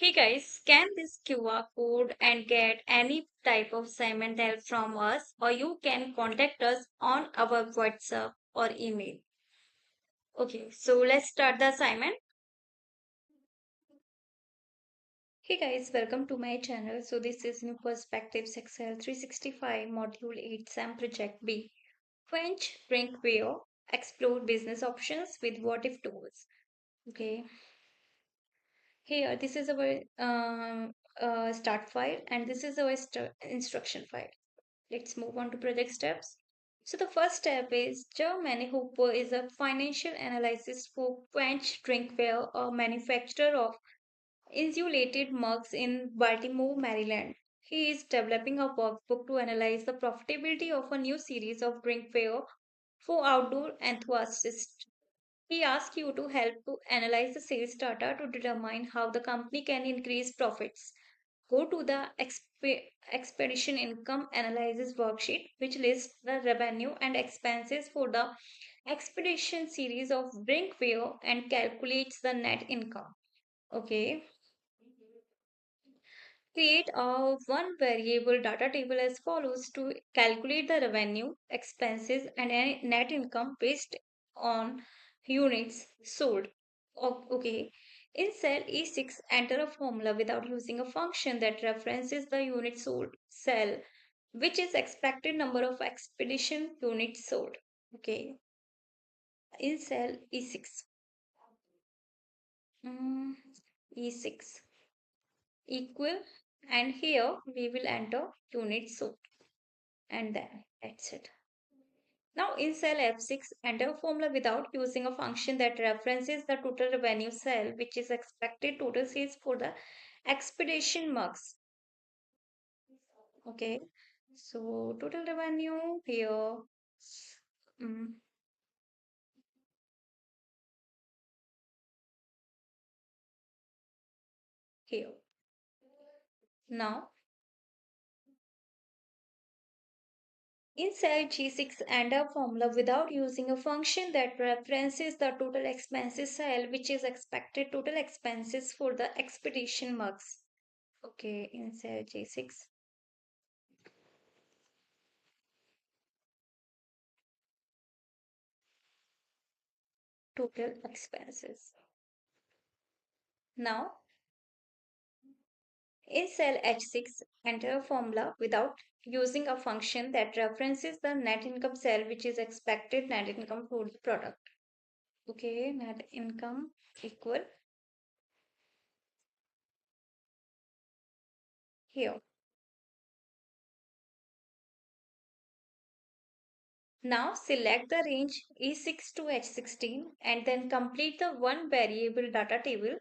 Hey guys, scan this QR code and get any type of assignment help from us, or you can contact us on our WhatsApp or email. Okay, so let's start the assignment. Hey guys, welcome to my channel. So this is New Perspectives Excel 365 Module 8 SAM Project B. Quench Drinkware, explore business options with what if tools. Okay, here this is our start file and this is our instruction file. Let's move on to project steps. So the first step is Jermaine Hooper is a financial analyst for Quench Drinkware, a manufacturer of insulated mugs in Baltimore, Maryland. He is developing a workbook to analyze the profitability of a new series of drinkware for outdoor enthusiasts. He asks you to help to analyze the sales data to determine how the company can increase profits. Go to the expedition income analysis worksheet, which lists the revenue and expenses for the expedition series of drinkware and calculates the net income. Okay. Create a one variable data table as follows to calculate the revenue, expenses, and net income based on units sold. Okay. In cell E6, enter a formula without using a function that references the unit sold cell, which is expected number of expedition units sold. Okay. In cell E6. Mm, E6 equal, and here we will enter units sold, and then that's it. Now in cell F6, enter a formula without using a function that references the total revenue cell, which is expected total sales for the expedition mugs. Okay, so total revenue here, mm, here. Now in cell G6, enter a formula without using a function that references the total expenses cell, which is expected total expenses for the expedition mugs. Okay, in cell G6. Total expenses. Now, in cell H6, enter a formula without using a function that references the net income cell, which is expected net income for the product. Okay, net income equal here. Now select the range E6 to H16 and then complete the one variable data table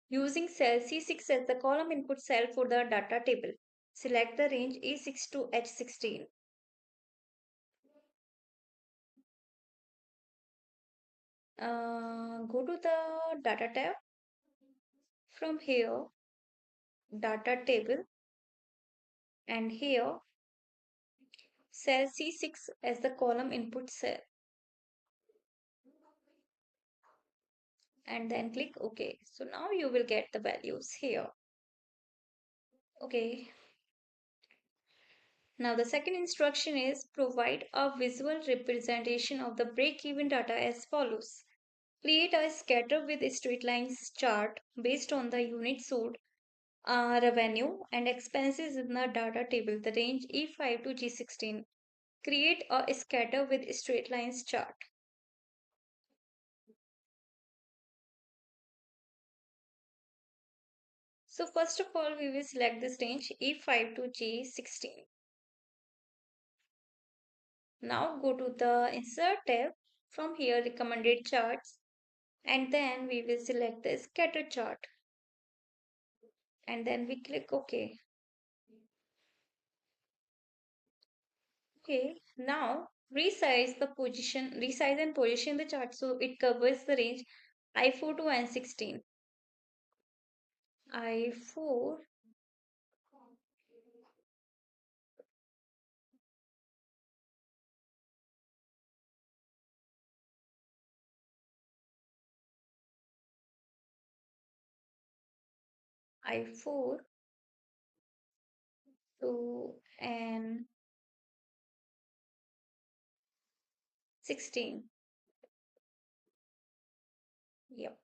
using cell C6 as the column input cell for the data table. Select the range E6 to H16. Go to the data tab. From here, data table, and here cell C6 as the column input cell, and then click OK. So now you will get the values here. Okay. Now the second instruction is provide a visual representation of the break-even data as follows. Create a scatter with straight lines chart based on the unit sold, revenue and expenses in the data table, the range E5 to G16. Create a scatter with straight lines chart. So first of all, we will select this range E5 to G16. Now go to the Insert tab. From here, recommended charts. And then we will select the scatter chart. And then we click OK. Okay, now resize and position the chart so it covers the range I4 to N16. I4. I4 to N16. Yep.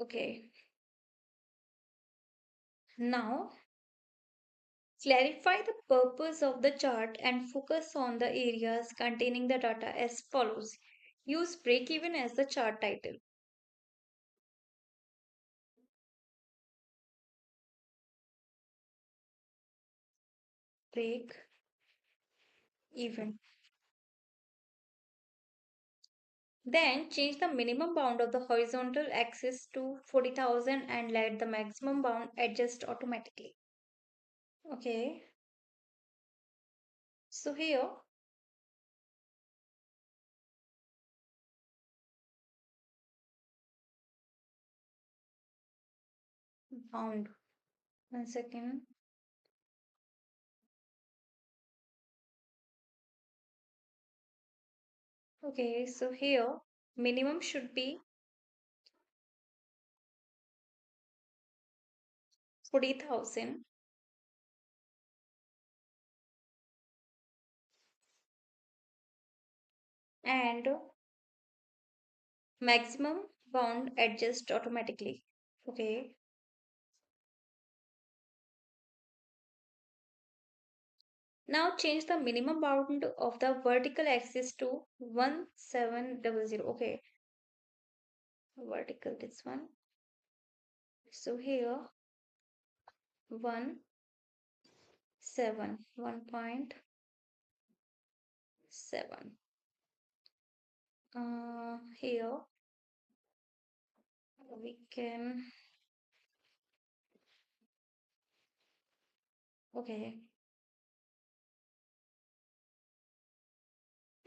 Okay. Now clarify the purpose of the chart and focus on the areas containing the data as follows. Use break even as the chart title. Break even. Then change the minimum bound of the horizontal axis to 40,000 and let the maximum bound adjust automatically. Okay. So here bound. 1 second. Okay. So here minimum should be 40,000 and maximum bound adjust automatically. Okay. Now change the minimum bound of the vertical axis to 1700. Okay. Vertical this one. So here 1.7. Here we can, okay,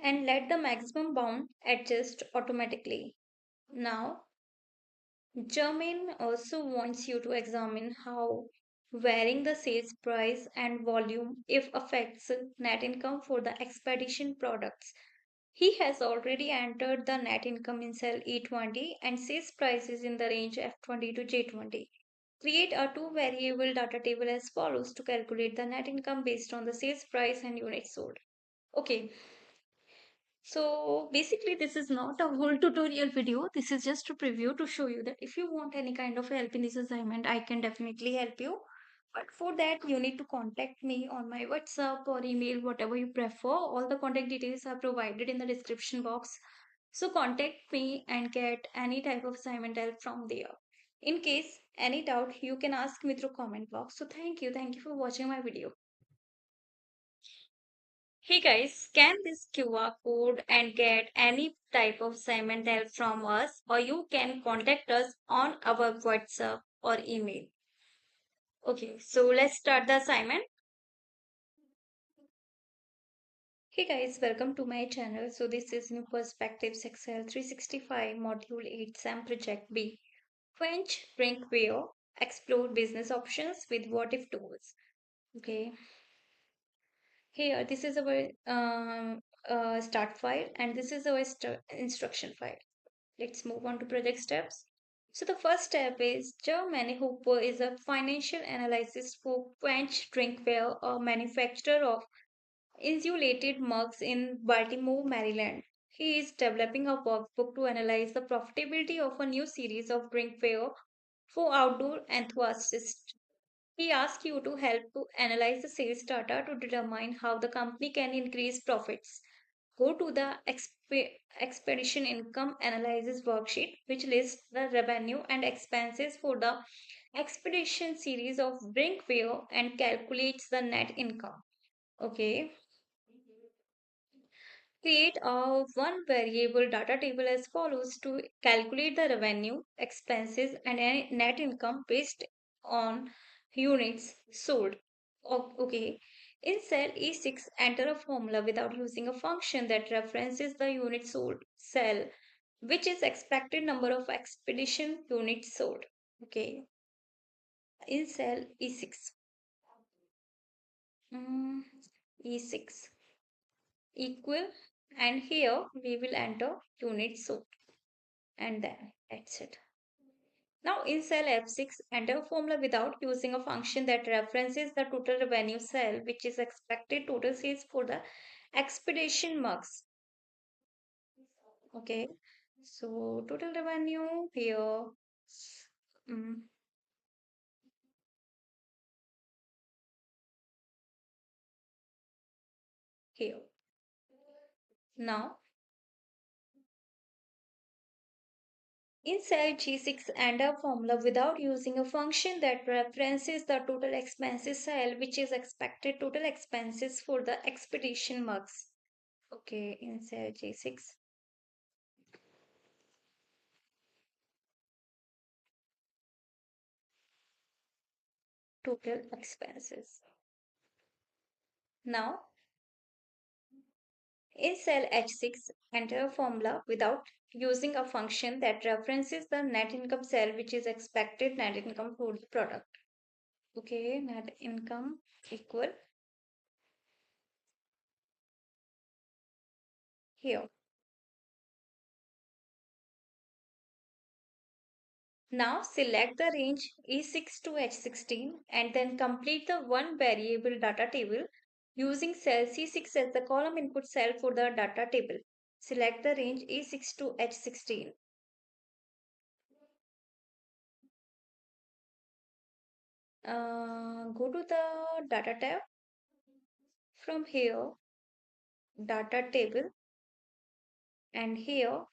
and let the maximum bound adjust automatically. Now Jermaine also wants you to examine how varying the sales price and volume if affects net income for the expedition products. He has already entered the net income in cell E20 and sales prices in the range F20 to J20. Create a two variable data table as follows to calculate the net income based on the sales price and units sold. Okay, so basically, this is not a whole tutorial video. This is just a preview to show you that if you want any kind of help in this assignment, I can definitely help you. But for that, you need to contact me on my WhatsApp or email, whatever you prefer. All the contact details are provided in the description box. So contact me and get any type of assignment help from there. In case any doubt, you can ask me through comment box. So thank you. Thank you for watching my video. Hey guys, scan this QR code and get any type of assignment help from us, or you can contact us on our WhatsApp or email. Okay, so let's start the assignment. Hey guys, welcome to my channel. So this is New Perspectives Excel 365 Module 8 SAM Project B. Quench Drinkware, explore business options with what if tools. Okay, here this is our start file and this is our instruction file. Let's move on to project steps. So the first step is Jermaine Hooper is a financial analyst for Quench Drinkware, a manufacturer of insulated mugs in Baltimore, Maryland. He is developing a workbook to analyze the profitability of a new series of drinkware for outdoor enthusiasts. He asks you to help to analyze the sales data to determine how the company can increase profits. Go to the expedition income analysis worksheet, which lists the revenue and expenses for the expedition series of drinkware and calculates the net income. Okay. Create a one variable data table as follows to calculate the revenue, expenses, and net income based on units sold. Okay. In cell E6, enter a formula without using a function that references the unit sold cell, which is expected number of expedition units sold. Okay. In cell E6. Mm, E6 equal, and here we will enter units sold, and then that's it. Now in cell F6, enter a formula without using a function that references the total revenue cell, which is expected total sales for the expedition marks. Okay, so total revenue here. mm, Here. Now in cell G6, enter a formula without using a function that references the total expenses cell, which is expected total expenses for the expedition marks. Okay, in cell G6, total expenses. Now in cell H6, enter a formula without using a function that references the net income cell, which is expected net income for the product. Okay, net income equal here. Now select the range E6 to H16 and then complete the one variable data table using cell C6 as the column input cell for the data table. Select the range E6 to H16. Go to the data tab. From here, data table, and here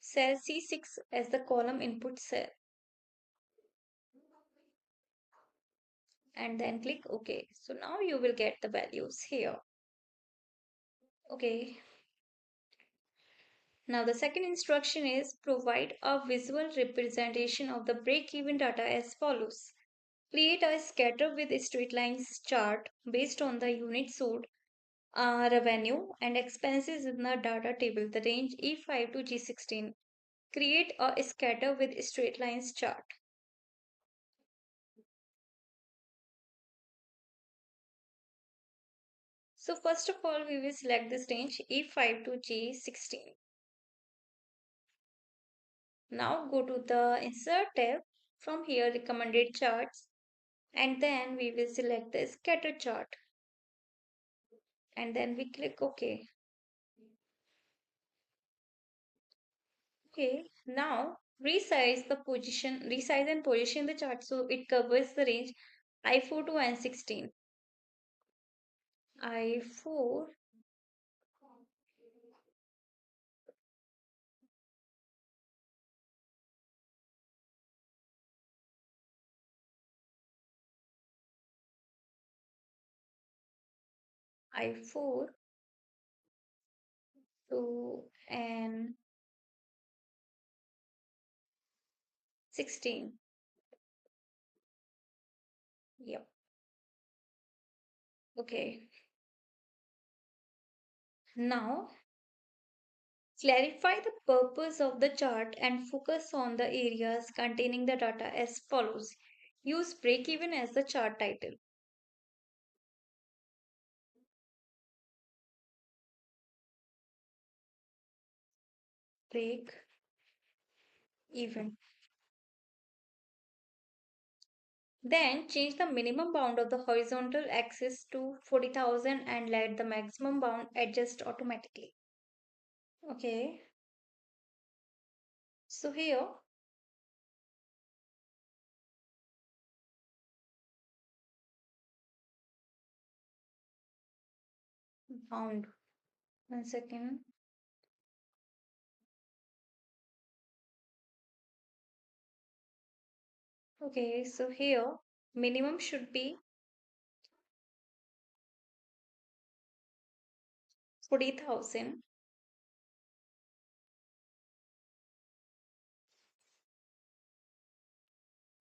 cell C6 as the column input cell, and then click OK. So now you will get the values here. Okay. Now the second instruction is provide a visual representation of the break-even data as follows. Create a scatter with straight lines chart based on the unit sold, revenue and expenses in the data table, the range E5 to G16. Create a scatter with straight lines chart. So first of all, we will select this range E5 to G16. Now go to the Insert tab. From here, recommended charts. And then we will select the scatter chart. And then we click OK. Okay, now resize and position the chart so it covers the range I4 to N16. I4, I4 to N16. Yep. Okay. Now clarify the purpose of the chart and focus on the areas containing the data as follows. Use break even as the chart title. Break even. Then change the minimum bound of the horizontal axis to 40,000 and let the maximum bound adjust automatically. Okay. So here, bound. 1 second. Okay, so here minimum should be 40,000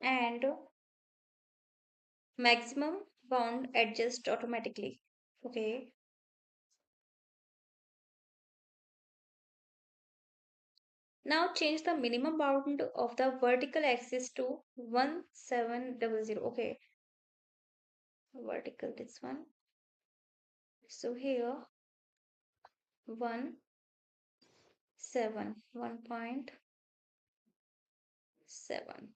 and maximum bound adjust automatically. Okay. Now change the minimum bound of the vertical axis to 1700. Okay, vertical this one. So here 1 7 1.7 7.